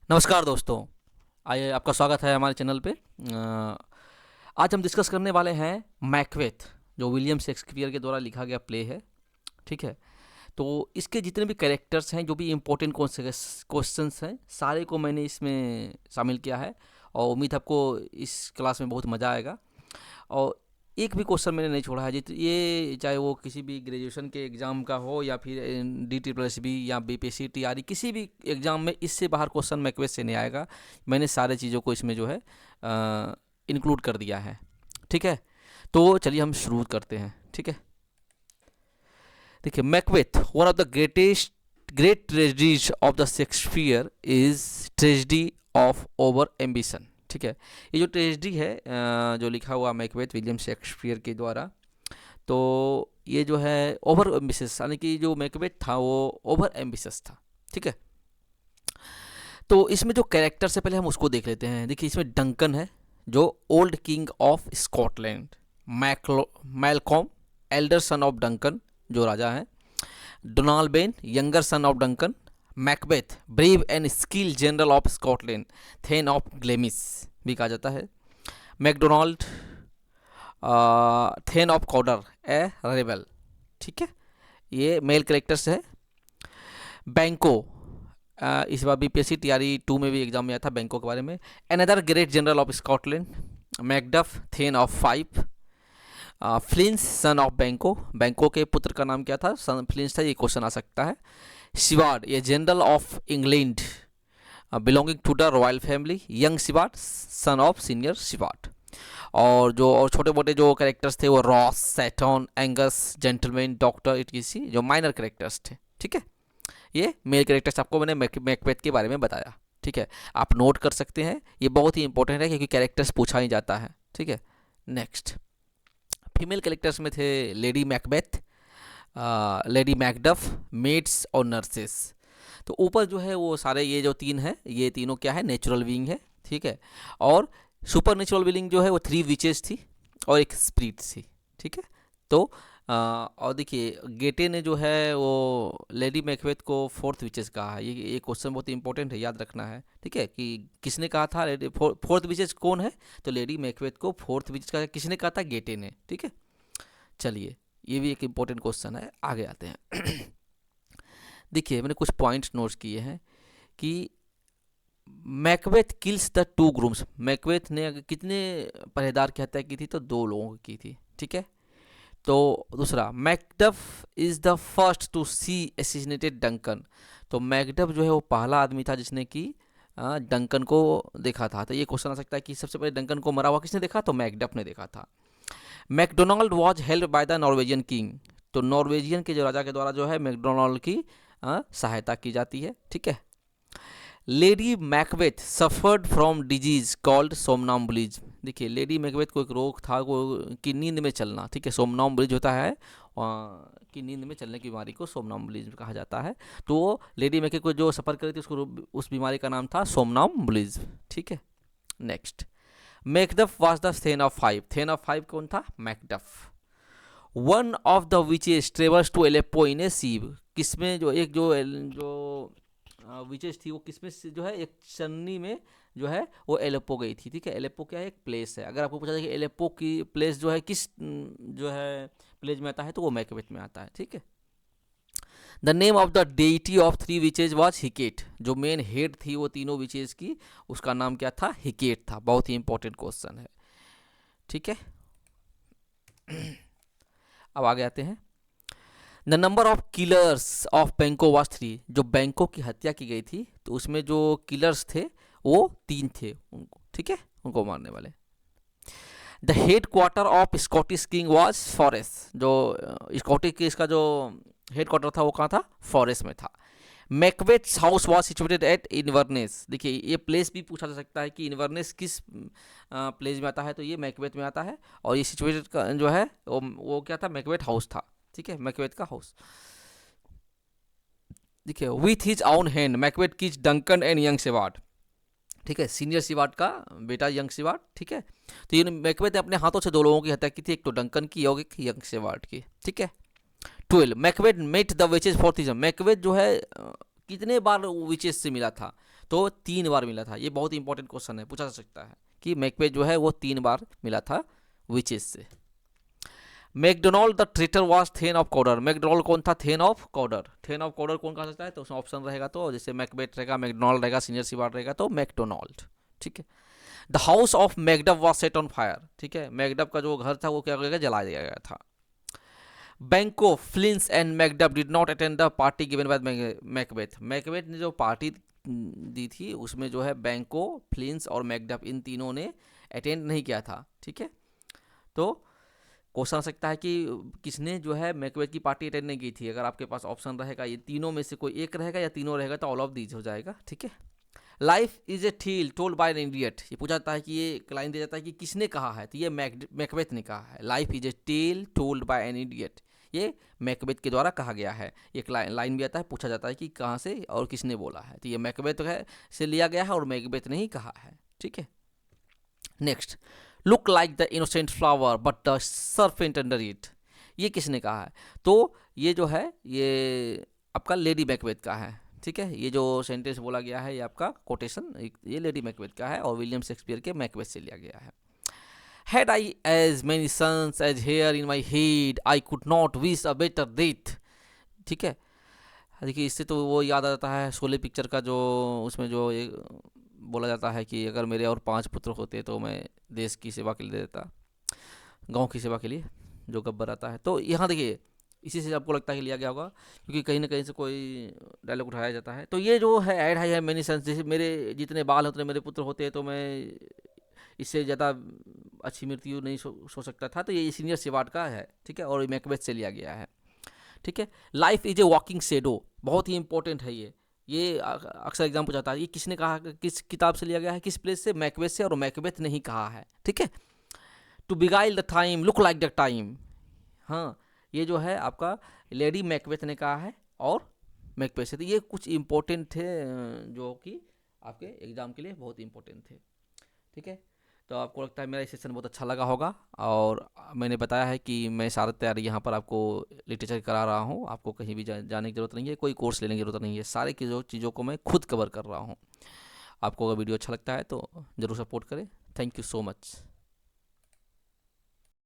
नमस्कार दोस्तों। आइए, आपका स्वागत है हमारे चैनल पे। आज हम डिस्कस करने वाले हैं मैकबेथ, जो विलियम शेक्सपियर के द्वारा लिखा गया प्ले है। ठीक है, तो इसके जितने भी कैरेक्टर्स हैं, जो भी इम्पोर्टेंट क्वेश्चंस हैं, सारे को मैंने इसमें शामिल किया है और उम्मीद है आपको इस क्लास में बहुत मज़ा आएगा। और एक भी क्वेश्चन मैंने नहीं छोड़ा है, जित ये चाहे वो किसी भी ग्रेजुएशन के एग्ज़ाम का हो या फिर DSSB या BPSC TRE, किसी भी एग्ज़ाम में इससे बाहर क्वेश्चन मैकबेथ से नहीं आएगा। मैंने सारे चीज़ों को इसमें जो है इंक्लूड कर दिया है। ठीक है, तो चलिए हम शुरू करते हैं। ठीक है, देखिए, Macbeth one of the great tragedies of the Shakespeare is tragedy of over ambition. ठीक है, ये जो ट्रेजेडी है जो लिखा हुआ मैकबेथ विलियम शेक्सपियर के द्वारा, तो ये जो है ओवर एम्बिशियस, यानी कि जो मैकबेथ था वो ओवर एम्बिशियस था। ठीक है, तो इसमें जो कैरेक्टर से पहले हम उसको देख लेते हैं। देखिए, इसमें डंकन है, जो old king of Scotland. Malcolm, elder son of Duncan, जो राजा हैं। Donald younger son of Duncan. Macbeth, brave and skill general of Scotland, thane of Glamis भी कहा जाता है। Macdonald, thane of Cawdor, a rebel. ठीक है, ये मेल कैरेक्टर्स है। बैंको, इस बार BPSC TRE 2 में भी एग्जाम में आया था बैंको के बारे में। Another great general of Scotland. Macduff, thane of 5। Fleance, son of Banquo, Banquo के पुत्र का नाम क्या था? सन फ्लिंस था, ये क्वेश्चन आ सकता है। शिवार्ड, ये general of England belonging to the royal family. Young Siward, son of senior Siward. और जो और छोटे मोटे जो कैरेक्टर्स थे वो Ross, Saturn, Angus, gentleman, doctor, इटकीसी, जो माइनर कैरेक्टर्स थे। ठीक है, ये मेल कैरेक्टर्स आपको मैंने मैकबेथ के बारे में बताया। ठीक है, आप नोट कर सकते हैं, ये बहुत ही इंपॉर्टेंट है क्योंकि कैरेक्टर्स पूछा ही जाता है। ठीक है, नेक्स्ट, फीमेल कैरेक्टर्स में थे lady Macbeth, lady Macduff, maids और नर्सेस। तो ऊपर जो है वो सारे ये जो तीन है, ये तीनों क्या है? नेचुरल बीइंग है। ठीक है, और सुपर नेचुरल बीइंग जो है वो 3 विचेस थी और एक स्पिरिट थी। ठीक है, तो और देखिए, गेटे ने जो है वो लेडी मैकबेथ को 4th विचेस कहा है। ये क्वेश्चन बहुत इंपॉर्टेंट है, याद रखना है। ठीक है, कि किसने कहा था लेडी 4th विचेस कौन है? तो लेडी मैकबेथ को 4th विचेस का किसने कहा था? गेटे ने। ठीक है, चलिए, ये भी एक इम्पोर्टेंट क्वेश्चन है। आगे आते हैं। देखिए, मैंने कुछ पॉइंट्स नोट किए हैं कि Macbeth kills the 2 grooms. Macbeth ने कितने पहरेदार की हत्या की थी? तो 2 लोगों की थी। ठीक है, तो दूसरा, Macduff is the first to see assassinated Duncan. तो मैकडफ जो है वो पहला आदमी था जिसने कि डंकन को देखा था। तो ये क्वेश्चन आ सकता है कि सबसे पहले डंकन को मरा हुआ किसने देखा? तो मैकडफ ने देखा था। Macdonald was held by the Norwegian king. तो नॉर्वेजियन के जो राजा के द्वारा जो है मैकडोनाल्ड की सहायता की जाती है। ठीक है, lady Macbeth suffered from disease called somnambulism. देखिए, लेडी मैकबेथ को एक रोग था वो कि नींद में चलना। ठीक है, सोमनाम्बुलिज्म होता है कि नींद में चलने की बीमारी को सोमनाम्बुलिज्म कहा जाता है। तो वो लेडी मैकबेथ को जो सफ़र करी थी उसको उस बीमारी का नाम था सोमनाम्बुलिज्म। ठीक है, next, Macduff was the thane of 5। Thane of 5 कौन था? Macduff. One of the witches travels to Aleppo in a sieve. किसमें जो एक जो विचेस थी वो किसमें से जो है एक चन्नी में जो है वो एलेप्पो गई थी। ठीक है, एलेप्पो क्या है? एक प्लेस है। अगर आपको पूछा जाए कि एलेप्पो की प्लेस जो है किस जो है प्लेस में आता है, तो वो मैकबेथ में आता है। ठीक है, the name of the deity of 3 witches was Hecate. जो मेन हेड थी वो तीनों विचेज की, उसका नाम क्या था? हिकेट था। बहुत ही इंपॉर्टेंट क्वेश्चन है। ठीक है, अब आगे आते हैं। The number of killers of बैंको वॉज 3। जो बैंको की हत्या की गई थी तो उसमें जो किलर्स थे वो 3 थे उनको। ठीक है, उनको मारने वाले। The head quarter of Scottish king was forest. जो स्कॉटिश किंग का जो हेड क्वार्टर था वो कहाँ था? फॉरेस्ट में था। मैकबेथ्स house was situated at Inverness. देखिए, ये प्लेस भी पूछा जा सकता है कि इन्वर्नेस किस प्लेस में आता है, तो ये मैकबेथ में आता है। और ये सिचुएटेड का जो है वो क्या था? मैकबेथ हाउस था। ठीक है, मैकबेथ का हाउस। देखिए, with his own hand Macbeth kills Duncan and young Siward. ठीक है, सीनियर शिवार्ड का बेटा यंग शिवार्ड। ठीक है, तो ये मैकबेथ ने अपने हाथों से 2 लोगों की हत्या की थी, एक तो डंकन की और एक यंग शिवार्ड की। ठीक है, 12, Macbeth met the witches for season. Macbeth जो है कितने बार विचेस से मिला था? तो 3 बार मिला था। ये बहुत इंपॉर्टेंट क्वेश्चन है, पूछा जा सकता है कि मैकबेथ जो है वो 3 बार मिला था विचेस से। Macdonald the traitor was thane of Cawdor. Macdonald कौन था? Thane of Cawdor. Thane of Cawdor कौन कहा सकता है? तो उसमें ऑप्शन रहेगा, तो जैसे मैकबेथ रहेगा, मैकडोनाल्ड रहेगा, सीनियर सिवार्ड रहेगा, तो मैकडोनाल्ड। ठीक है। The house of Macduff was set on fire. ठीक है, मैकडफ का जो घर था वो क्या गया, जला दिया गया था। Banquo, Fleance and Macduff did not attend the party given by Macbeth. Macbeth ने जो पार्टी दी थी उसमें जो है बैंको, फ्लिंस और मैकडफ इन तीनों ने अटेंड नहीं किया था। ठीक है, तो क्वेश्चन आ सकता है कि किसने जो है मैकबेथ की पार्टी अटेंड नहीं की थी। अगर आपके पास ऑप्शन रहेगा, ये तीनों में से कोई एक रहेगा या तीनों रहेगा, तो ऑल ऑफ दीज हो जाएगा। ठीक है। Life is a tale told by an idiot. ये पूछा जाता है कि ये लाइन दिया जाता है कि किसने कहा है, तो ये मैकबेथ ने कहा है। Life is a tale told by an idiot, ये मैकबेथ के द्वारा कहा गया है। एक लाइन भी आता है, पूछा जाता है कि कहाँ से और किसने बोला है, तो ये मैकबेथ है से लिया गया है और मैकबेथ ने ही कहा है। ठीक है। Next, look like the innocent flower but the serpent under it. ये किसने कहा है? तो ये जो है ये आपका लेडी मैकबेथ का है। ठीक है, ये जो सेंटेंस बोला गया है ये आपका कोटेशन ये लेडी मैकबेथ का है और विलियम शेक्सपियर के मैकबेथ से लिया गया है। Had I as many suns as hair in my head, I could not wish a better death। ठीक है, देखिए इससे तो वो याद आ जाता है शोले पिक्चर का, जो उसमें जो ये बोला जाता है कि अगर मेरे और 5 पुत्र होते तो मैं देश की सेवा के लिए दे देता, गांव की सेवा के लिए, जो गब्बर आता है। तो यहाँ देखिए इसी से आपको लगता है कि लिया गया होगा, क्योंकि कहीं ना कहीं से कोई डायलॉग उठाया जाता है। तो ये जो है ऐड हाई है मैनी सन्स, जैसे मेरे जितने बाल होते मेरे पुत्र होते तो मैं इससे ज़्यादा अच्छी मृत्यु नहीं सो सकता था। तो ये सीनियर सिवार्ड का है। ठीक है, और मैकबेथ से लिया गया है। ठीक है। Life is A walking shadow, बहुत ही इंपॉर्टेंट है ये अक्सर एग्जाम पूछा है। ये किसने कहा, किस किताब से लिया गया है, किस प्लेस से? मैकबेथ से, और मैकबेथ ने ही कहा है। ठीक है। To beguile the time look like the time, हाँ ये जो है आपका लेडी मैकबेथ ने कहा है और मैकबेथ से। तो ये कुछ इंपॉर्टेंट थे जो कि आपके एग्जाम के लिए बहुत इंपॉर्टेंट थे। ठीक है, तो आपको लगता है मेरा सेशन बहुत अच्छा लगा होगा, और मैंने बताया है कि मैं सारा तैयारी यहाँ पर आपको लिटरेचर करा रहा हूँ। आपको कहीं भी जाने की ज़रूरत नहीं है, कोई कोर्स लेने की ज़रूरत नहीं है, सारे की जो चीज़ों को मैं खुद कवर कर रहा हूँ। आपको अगर वीडियो अच्छा लगता है तो ज़रूर सपोर्ट करें। Thank you so much.